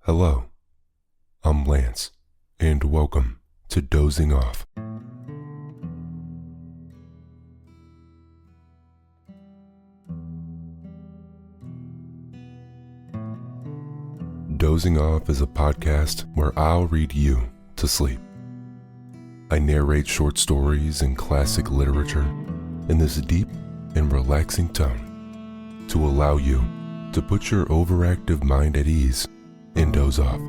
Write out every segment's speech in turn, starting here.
Hello, I'm Lance, and welcome to Dozing Off. Dozing Off is a podcast where I'll read you to sleep. I narrate short stories and classic literature in this deep and relaxing tone to allow you to put your overactive mind at ease and doze off.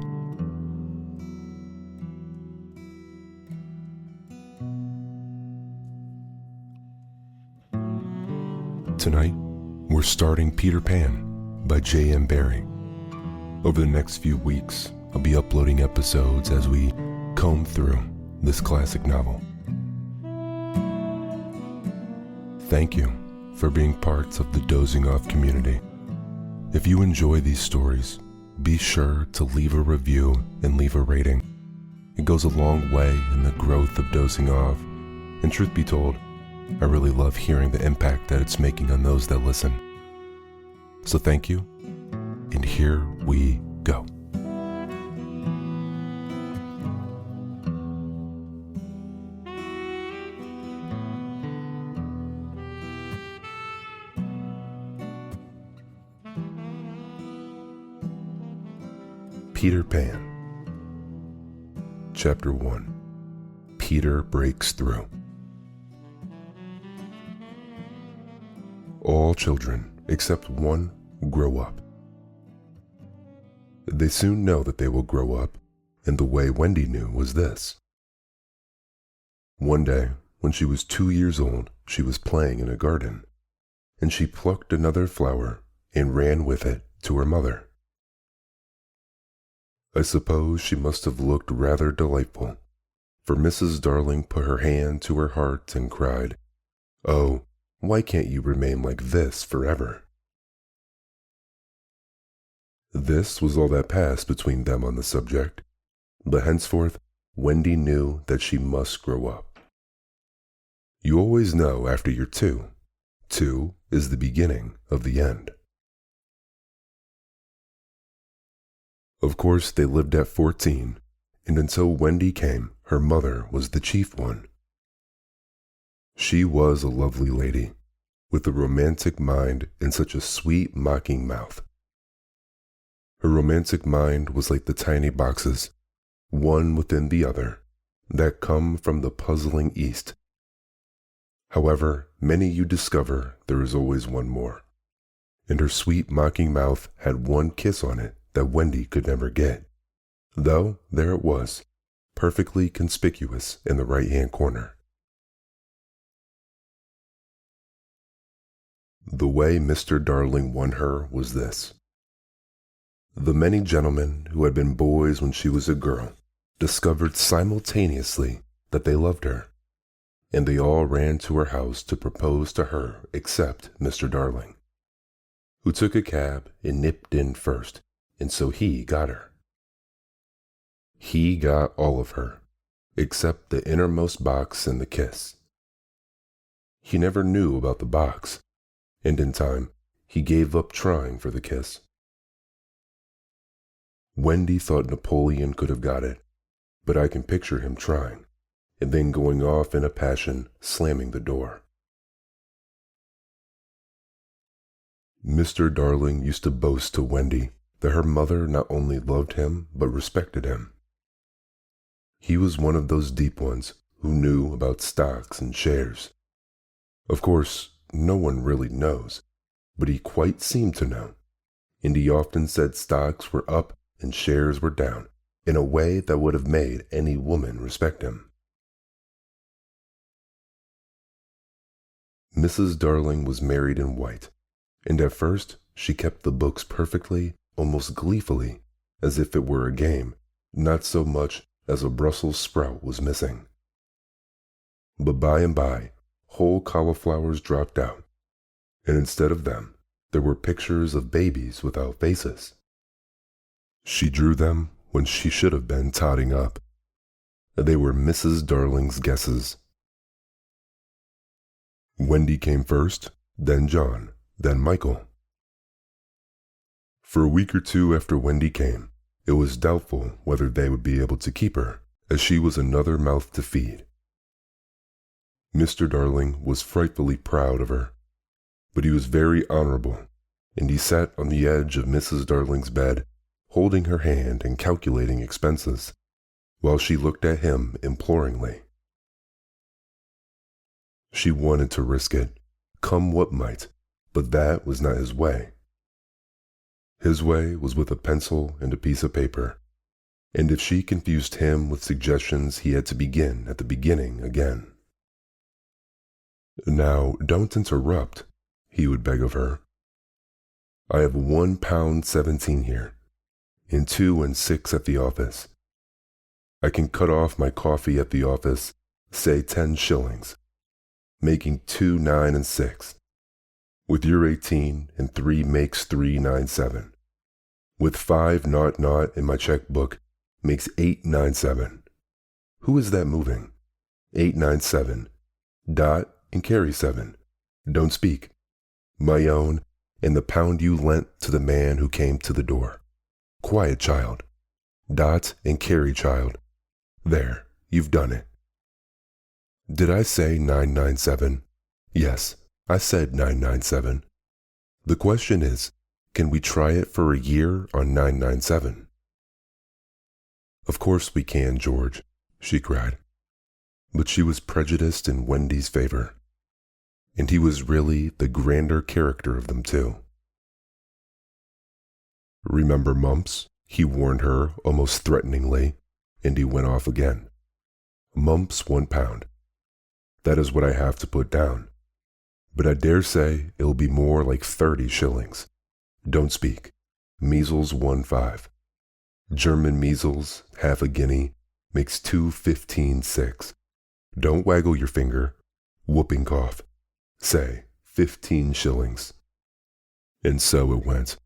Tonight, we're starting Peter Pan by J.M Barrie. Over the next few weeks, I'll be uploading episodes as we comb through this classic novel. Thank you for being parts of the Dozing Off community. If you enjoy these stories, be sure to leave a review and leave a rating. It goes a long way in the growth of Dozing Off, and truth be told, I really love hearing the impact that it's making on those that listen. So thank you, and here we go. Peter Pan. Chapter 1. Peter Breaks Through. All children, except one, grow up. They soon know that they will grow up, and the way Wendy knew was this. One day, when she was 2 years old, she was playing in a garden, and she plucked another flower and ran with it to her mother. I suppose she must have looked rather delightful, for Mrs. Darling put her hand to her heart and cried, "Oh, why can't you remain like this forever?" This was all that passed between them on the subject, but henceforth Wendy knew that she must grow up. You always know after you're 2. 2 is the beginning of the end. Of course, they lived at 14, and until Wendy came, her mother was the chief one. She was a lovely lady, with a romantic mind and such a sweet, mocking mouth. Her romantic mind was like the tiny boxes, one within the other, that come from the puzzling East. However many you discover, there is always one more, and her sweet, mocking mouth had one kiss on it that Wendy could never get, though there it was, perfectly conspicuous in the right-hand corner. The way Mr. Darling won her was this. The many gentlemen who had been boys when she was a girl discovered simultaneously that they loved her, and they all ran to her house to propose to her except Mr. Darling, who took a cab and nipped in first, and so he got her. He got all of her, except the innermost box and the kiss. He never knew about the box, and in time, he gave up trying for the kiss. Wendy thought Napoleon could have got it, but I can picture him trying, and then going off in a passion, slamming the door. Mr. Darling used to boast to Wendy that her mother not only loved him, but respected him. He was one of those deep ones who knew about stocks and shares. Of course, no one really knows, but he quite seemed to know, and he often said stocks were up and shares were down in a way that would have made any woman respect him. Mrs. Darling was married in white, and at first she kept the books perfectly, almost gleefully, as if it were a game, not so much as a Brussels sprout was missing. But by and by, whole cauliflowers dropped out, and instead of them, there were pictures of babies without faces. She drew them when she should have been totting up. They were Mrs. Darling's guesses. Wendy came first, then John, then Michael. For a week or two after Wendy came, It was doubtful whether they would be able to keep her, as she was another mouth to feed. Mr. Darling was frightfully proud of her, but he was very honorable, and he sat on the edge of Mrs. Darling's bed, holding her hand and calculating expenses, while she looked at him imploringly. She wanted to risk it, come what might, but that was not his way. His way was with a pencil and a piece of paper, and if she confused him with suggestions, he had to begin at the beginning again. "Now, don't interrupt," he would beg of her. "I have £1.17 here, and 2 and 6 at the office. I can cut off my coffee at the office, say 10 shillings, making 2, 9, and 6. With your 18 and 3 makes 397. With 5 naught naught in my checkbook makes 897. Who is that moving? 897. Dot and carry 7. Don't speak. My own, and the pound you lent to the man who came to the door. Quiet, child. Dot and carry, child. There, you've done it." "Did I say 997? Yes, I said 997. The question is, can we try it for a year on 997? "Of course we can, George," she cried. But she was prejudiced in Wendy's favor, and he was really the grander character of them too. "Remember mumps?" he warned her almost threateningly, and he went off again. "Mumps £1. That is what I have to put down, but I dare say it'll be more like 30 shillings. Don't speak. Measles 1.5. German measles, half a guinea, makes 2.15.6. Don't waggle your finger. Whooping cough. Say, 15 shillings. And so it went,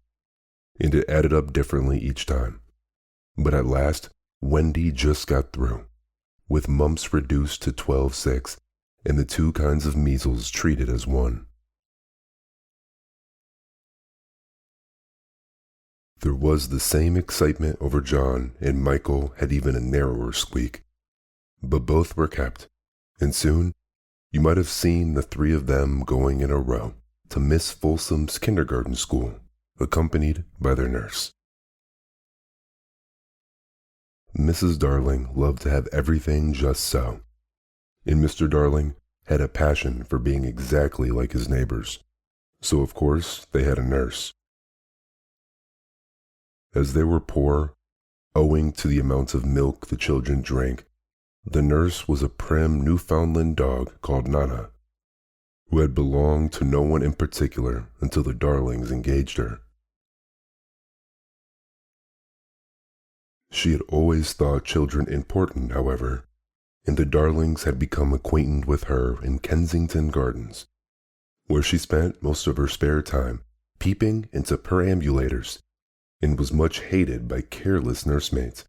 and it added up differently each time. But at last, Wendy just got through, with mumps reduced to 12.6 and the 2 kinds of measles treated as one. There was the same excitement over John, and Michael had even a narrower squeak. But both were kept, and soon you might have seen the 3 of them going in a row to Miss Folsom's kindergarten school, accompanied by their nurse. Mrs. Darling loved to have everything just so, and Mr. Darling had a passion for being exactly like his neighbors, so of course they had a nurse. As they were poor, owing to the amount of milk the children drank, the nurse was a prim Newfoundland dog called Nana, who had belonged to no one in particular until the Darlings engaged her. She had always thought children important, however, and the Darlings had become acquainted with her in Kensington Gardens, where she spent most of her spare time peeping into perambulators, and was much hated by careless nursemaids,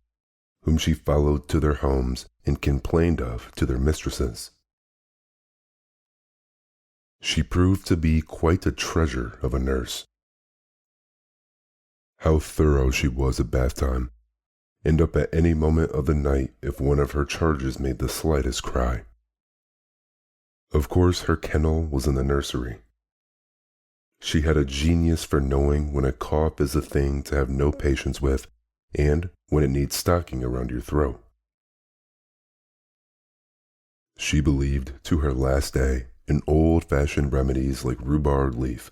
whom she followed to their homes and complained of to their mistresses. She proved to be quite a treasure of a nurse. How thorough she was at bath time, and up at any moment of the night if one of her charges made the slightest cry. Of course her kennel was in the nursery. She had a genius for knowing when a cough is a thing to have no patience with, and when it needs stocking around your throat. She believed to her last day in old-fashioned remedies like rhubarb leaf,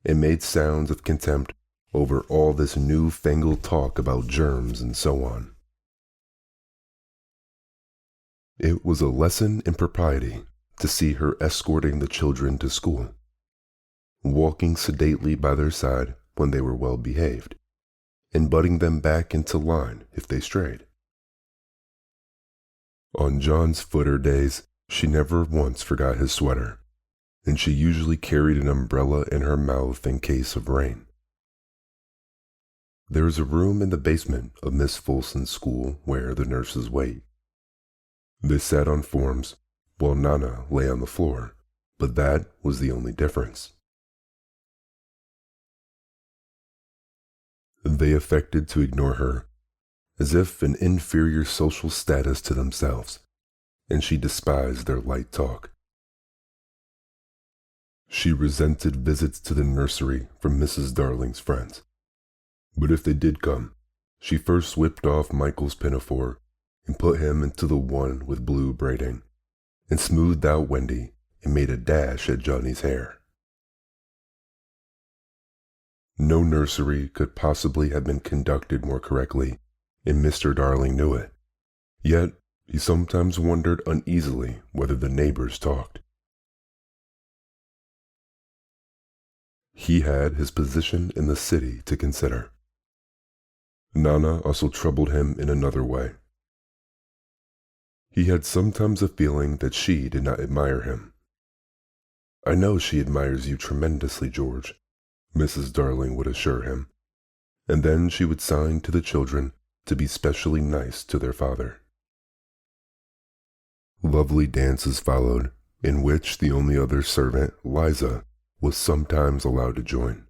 and made sounds of contempt over all this new-fangled talk about germs and so on. It was a lesson in propriety to see her escorting the children to school, walking sedately by their side when they were well behaved, and butting them back into line if they strayed. On John's footer days, she never once forgot his sweater, and she usually carried an umbrella in her mouth in case of rain. There is a room in the basement of Miss Folsom's school where the nurses wait. They sat on forms, while Nana lay on the floor, but that was the only difference. They affected to ignore her as if an inferior social status to themselves, and she despised their light talk. She resented visits to the nursery from Mrs. Darling's friends, but if they did come, she first whipped off Michael's pinafore and put him into the one with blue braiding, and smoothed out Wendy and made a dash at Johnny's hair. No nursery could possibly have been conducted more correctly, and Mr. Darling knew it. Yet he sometimes wondered uneasily whether the neighbors talked. He had his position in the city to consider. Nana also troubled him in another way. He had sometimes a feeling that she did not admire him. "I know she admires you tremendously, George," Mrs. Darling would assure him, and then she would sign to the children to be specially nice to their father. Lovely dances followed, in which the only other servant, Liza, was sometimes allowed to join.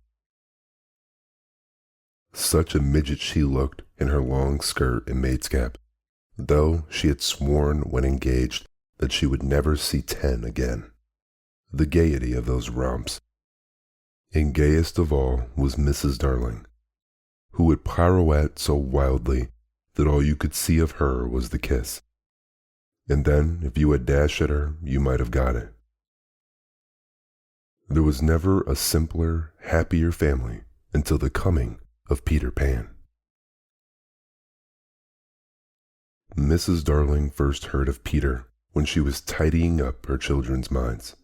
Such a midget she looked in her long skirt and maid's cap, though she had sworn when engaged that she would never see 10 again. The gaiety of those romps. And gayest of all was Mrs. Darling, who would pirouette so wildly that all you could see of her was the kiss. And then, if you had dashed at her, you might have got it. There was never a simpler, happier family until the coming of Peter Pan. Mrs. Darling first heard of Peter when she was tidying up her children's minds.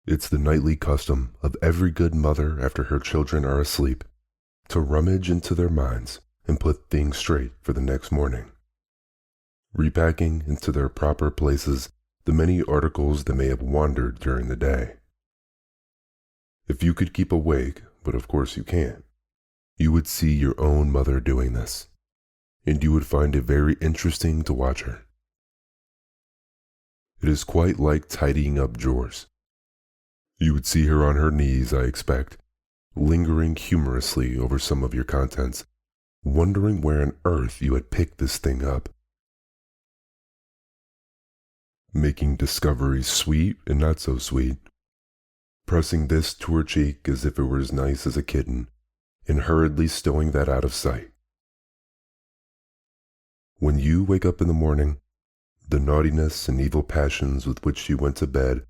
It's the nightly custom of every good mother after her children are asleep to rummage into their minds and put things straight for the next morning, repacking into their proper places the many articles that may have wandered during the day. If you could keep awake, but of course you can't, you would see your own mother doing this, and you would find it very interesting to watch her. It is quite like tidying up drawers. You would see her on her knees, I expect, lingering humorously over some of your contents, wondering where on earth you had picked this thing up. Making discoveries sweet and not so sweet, pressing this to her cheek as if it were as nice as a kitten, and hurriedly stowing that out of sight. When you wake up in the morning, the naughtiness and evil passions with which you went to bed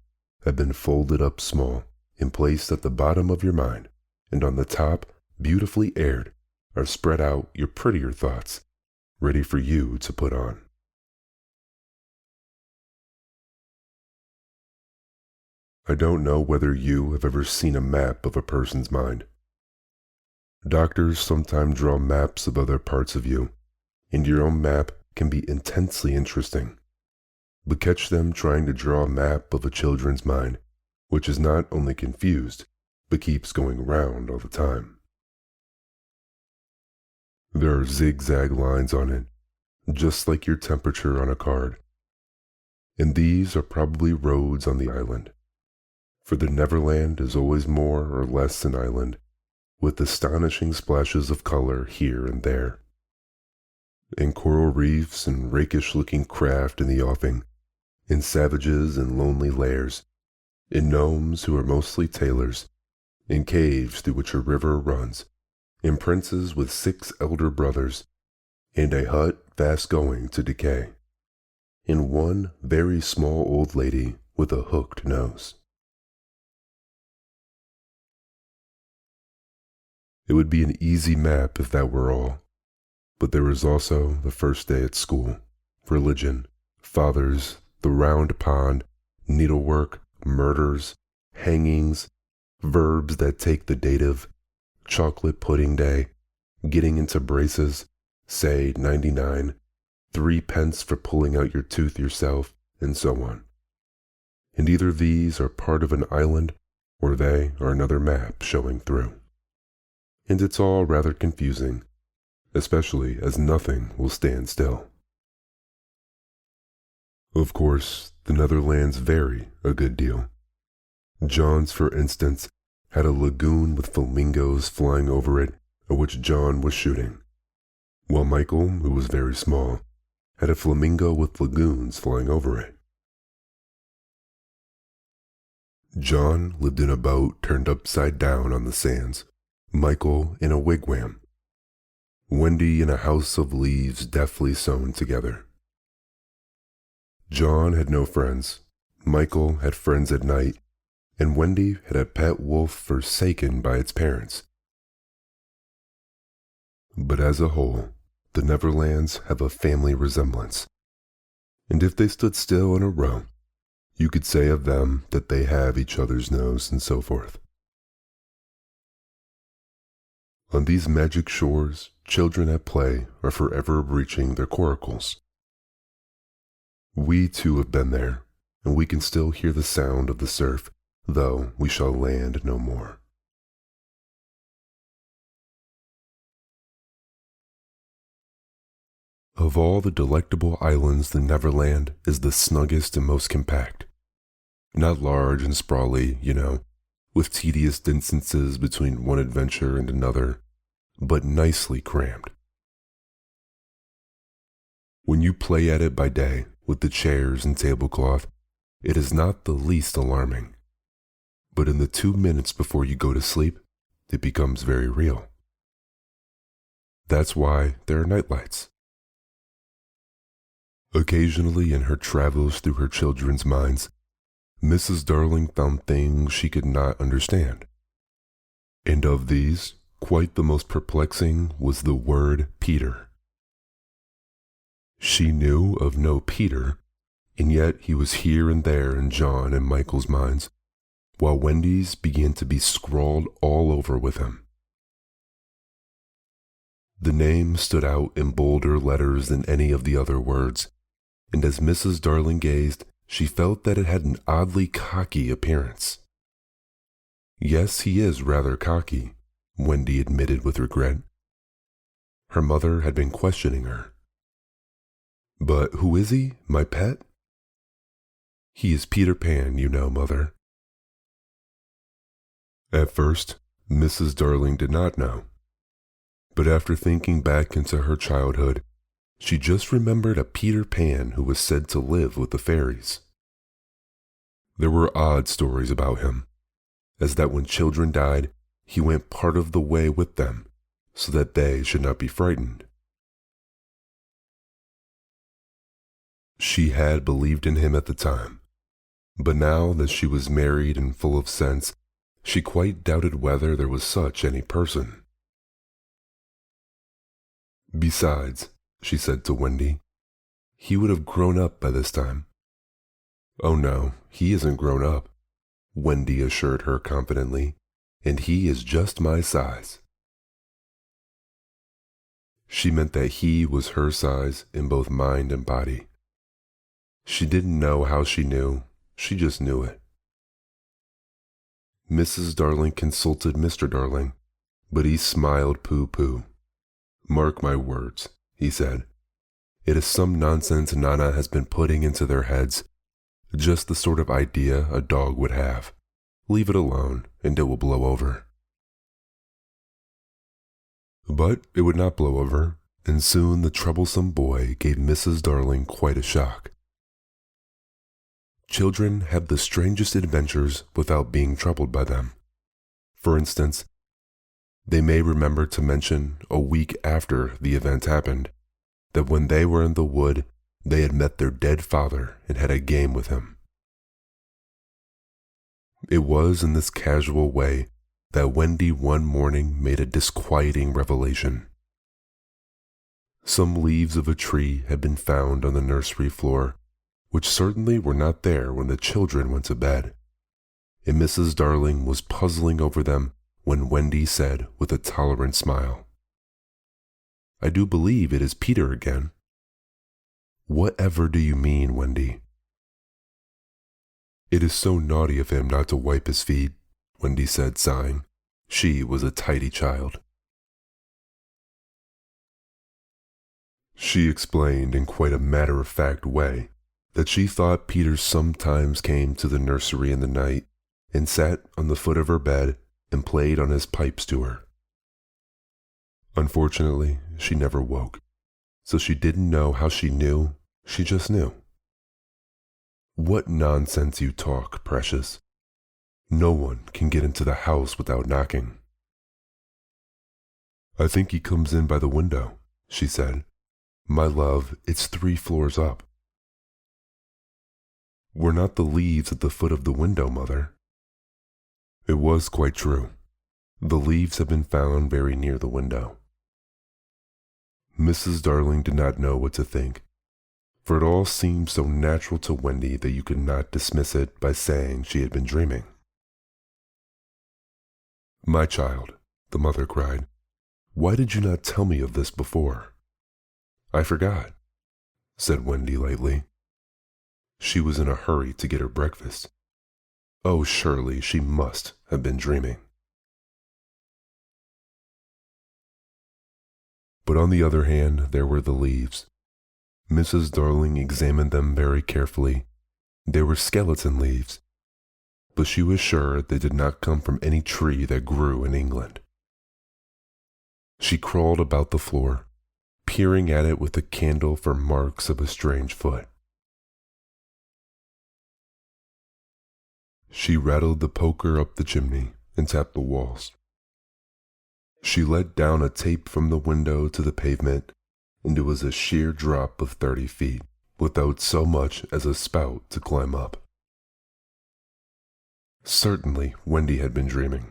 have been folded up small and placed at the bottom of your mind, and on the top, beautifully aired, are spread out your prettier thoughts, ready for you to put on. I don't know whether you have ever seen a map of a person's mind. Doctors sometimes draw maps of other parts of you, and your own map can be intensely interesting. But catch them trying to draw a map of a children's mind, which is not only confused, but keeps going round all the time. There are zigzag lines on it, just like your temperature on a card. And these are probably roads on the island, for the Neverland is always more or less an island, with astonishing splashes of color here and there, and coral reefs and rakish-looking craft in the offing, and savages in lonely lairs, and gnomes who are mostly tailors, and caves through which a river runs, and princes with 6 elder brothers, and a hut fast going to decay, and one very small old lady with a hooked nose. It would be an easy map if that were all, but there is also the first day at school, religion, fathers, the round pond, needlework, murders, hangings, verbs that take the dative, chocolate pudding day, getting into braces, say 99, 3 pence for pulling out your tooth yourself, and so on. And either these are part of an island, or they are another map showing through. And it's all rather confusing, especially as nothing will stand still. Of course, the Netherlands vary a good deal. John's, for instance, had a lagoon with flamingos flying over it, at which John was shooting. while Michael, who was very small, had a flamingo with lagoons flying over it. John lived in a boat turned upside down on the sands, Michael in a wigwam, Wendy in a house of leaves deftly sewn together. John had no friends, Michael had friends at night, and Wendy had a pet wolf forsaken by its parents. But as a whole, the Neverlands have a family resemblance, and if they stood still in a row, you could say of them that they have each other's nose and so forth. On these magic shores, children at play are forever breaching their coracles. We too have been there, and we can still hear the sound of the surf, though we shall land no more. Of all the delectable islands, the Neverland is the snuggest and most compact. Not large and sprawly, with tedious distances between one adventure and another, but nicely crammed. When you play at it by day, with the chairs and tablecloth, it is not the least alarming. But in the 2 minutes before you go to sleep, it becomes very real. That's why there are nightlights. Occasionally in her travels through her children's minds, Mrs. Darling found things she could not understand. And of these, quite the most perplexing was the word Peter. She knew of no Peter, and yet he was here and there in John and Michael's minds, while Wendy's began to be scrawled all over with him. The name stood out in bolder letters than any of the other words, and as Mrs. Darling gazed, she felt that it had an oddly cocky appearance. Yes, he is rather cocky, Wendy admitted with regret. Her mother had been questioning her. But who is he, my pet? He is Peter Pan, Mother. At first, Mrs. Darling did not know. But after thinking back into her childhood, she just remembered a Peter Pan who was said to live with the fairies. There were odd stories about him, as that when children died, he went part of the way with them, so that they should not be frightened. She had believed in him at the time, but now that she was married and full of sense, she quite doubted whether there was such any person. Besides, she said to Wendy, he would have grown up by this time. Oh no, he isn't grown up, Wendy assured her confidently, and he is just my size. She meant that he was her size in both mind and body. She didn't know how she knew, she just knew it. Mrs. Darling consulted Mr. Darling, but he smiled pooh-pooh. Mark my words, he said. It is some nonsense Nana has been putting into their heads, just the sort of idea a dog would have. Leave it alone, and it will blow over. But it would not blow over, and soon the troublesome boy gave Mrs. Darling quite a shock. Children have the strangest adventures without being troubled by them. For instance, they may remember to mention a week after the event happened that when they were in the wood, they had met their dead father and had a game with him. It was in this casual way that Wendy one morning made a disquieting revelation. Some leaves of a tree had been found on the nursery floor, which certainly were not there when the children went to bed, and Mrs. Darling was puzzling over them when Wendy said with a tolerant smile, I do believe it is Peter again. Whatever do you mean, Wendy? It is so naughty of him not to wipe his feet, Wendy said, sighing. She was a tidy child. She explained in quite a matter-of-fact way that she thought Peter sometimes came to the nursery in the night and sat on the foot of her bed and played on his pipes to her. Unfortunately, she never woke, so she didn't know how she knew, she just knew. What nonsense you talk, precious. No one can get into the house without knocking. I think he comes in by the window, she said. My love, it's 3 floors up. Were not the leaves at the foot of the window, Mother? It was quite true. The leaves had been found very near the window. Mrs. Darling did not know what to think, for it all seemed so natural to Wendy that you could not dismiss it by saying she had been dreaming. My child, the mother cried, why did you not tell me of this before? I forgot, said Wendy lightly. She was in a hurry to get her breakfast. Oh, surely she must have been dreaming. But on the other hand, there were the leaves. Mrs. Darling examined them very carefully. They were skeleton leaves, but she was sure they did not come from any tree that grew in England. She crawled about the floor, peering at it with a candle for marks of a strange foot. She rattled the poker up the chimney and tapped the walls. She let down a tape from the window to the pavement, and it was a sheer drop of 30 feet, without so much as a spout to climb up. Certainly, Wendy had been dreaming.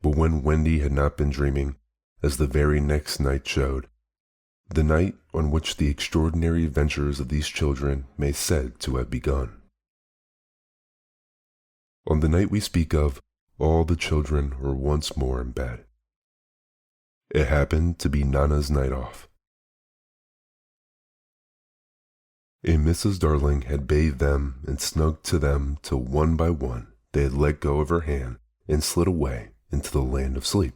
But when Wendy had not been dreaming, as the very next night showed, the night on which the extraordinary adventures of these children may said to have begun. On the night we speak of, all the children were once more in bed. It happened to be Nana's night off. And Mrs. Darling had bathed them and snugged to them till one by one they had let go of her hand and slid away into the land of sleep.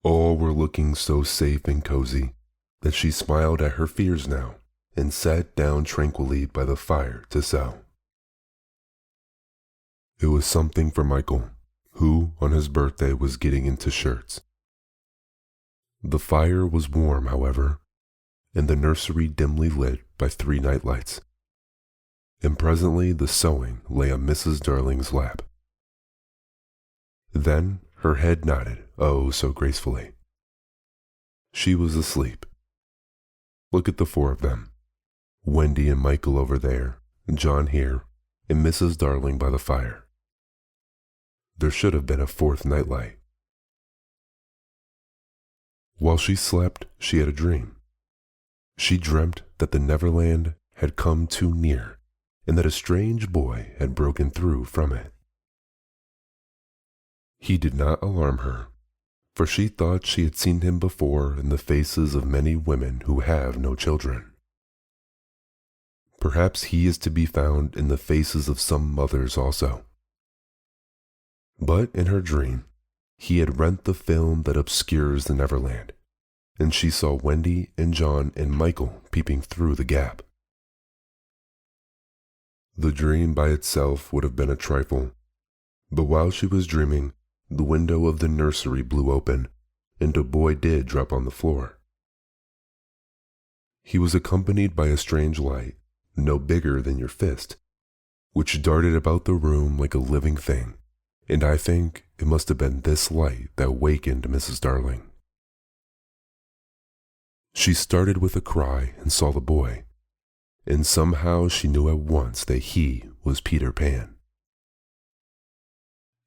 All were looking so safe and cozy that she smiled at her fears now and sat down tranquilly by the fire to sew. It was something for Michael, who on his birthday was getting into shirts. The fire was warm, however, and the nursery dimly lit by 3 night lights. And presently the sewing lay on Mrs. Darling's lap. Then her head nodded, oh so gracefully. She was asleep. Look at the 4 of them, Wendy and Michael over there, John here, and Mrs. Darling by the fire. There should have been a 4th nightlight. While she slept, she had a dream. She dreamt that the Neverland had come too near, and that a strange boy had broken through from it. He did not alarm her, for she thought she had seen him before in the faces of many women who have no children. Perhaps he is to be found in the faces of some mothers also. But in her dream, he had rent the film that obscures the Neverland, and she saw Wendy and John and Michael peeping through the gap. The dream by itself would have been a trifle, but while she was dreaming, the window of the nursery blew open, and a boy did drop on the floor. He was accompanied by a strange light, no bigger than your fist, which darted about the room like a living thing, and I think it must have been this light that wakened Mrs. Darling. She started with a cry and saw the boy, and somehow she knew at once that he was Peter Pan.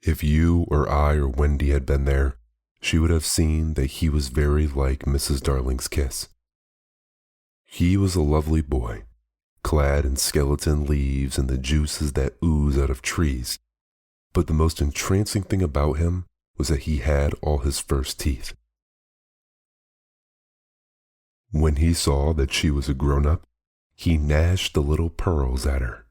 If you or I or Wendy had been there, she would have seen that he was very like Mrs. Darling's kiss. He was a lovely boy, clad in skeleton leaves and the juices that ooze out of trees, but the most entrancing thing about him was that he had all his first teeth. When he saw that she was a grown-up, he gnashed the little pearls at her,